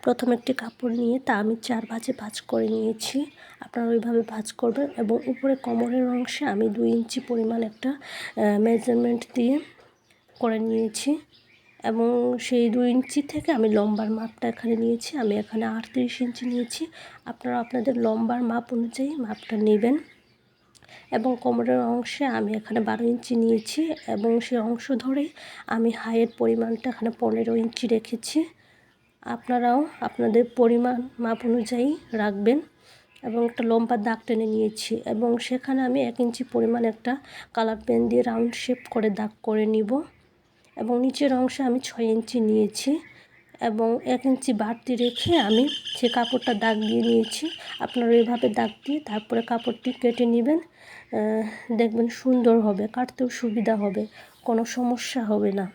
প্রথমে একটি কাপড় নিয়ে তা আমি 4 ভাঁজে ভাঁজ করে নিয়েছি। আপনারা ওইভাবে ভাঁজ করবেন এবং উপরে কোমরের অংশে আমি 2 ইঞ্চি পরিমাণ একটা মেজারমেন্ট দিয়ে করে নিয়েছি এবং সেই 2 ইঞ্চি থেকে আমি লম্বার মাপটা এখানে নিয়েছি। আমি এখানে 38 ইঞ্চি নিয়েছি। আপনারা আপনাদের লম্বার মাপ অনুযায়ী মাপটা নেবেন এবং কোমরের অংশে আমি এখানে 12 ইঞ্চি নিয়েছি এবং সেই অংশ ধরেই আমি হাইয়ের পরিমাণটা এখানে 15 ইঞ্চি রেখেছি। আপনারাও আপনাদের পরিমাণ মাপ অনুযায়ী রাখবেন এবং একটা লম্বা দাগ টেনে নিয়েছি এবং সেখানে আমি 1 ইঞ্চি পরিমাণ একটা কালার পেন দিয়ে রাউন্ড শেপ করে দাগ করে নিব এবং নিচের অংশে আমি 6 ইঞ্চি নিয়েছি এবং 1 ইঞ্চি বাড়তি রেখে আমি সে কাপড়টা দাগ দিয়ে নিয়েছি। আপনারা এইভাবে দাগ দিয়ে তারপরে কাপড়টি কেটে নেবেন। দেখবেন সুন্দর হবে, কাটতেও সুবিধা হবে, কোনো সমস্যা হবে না।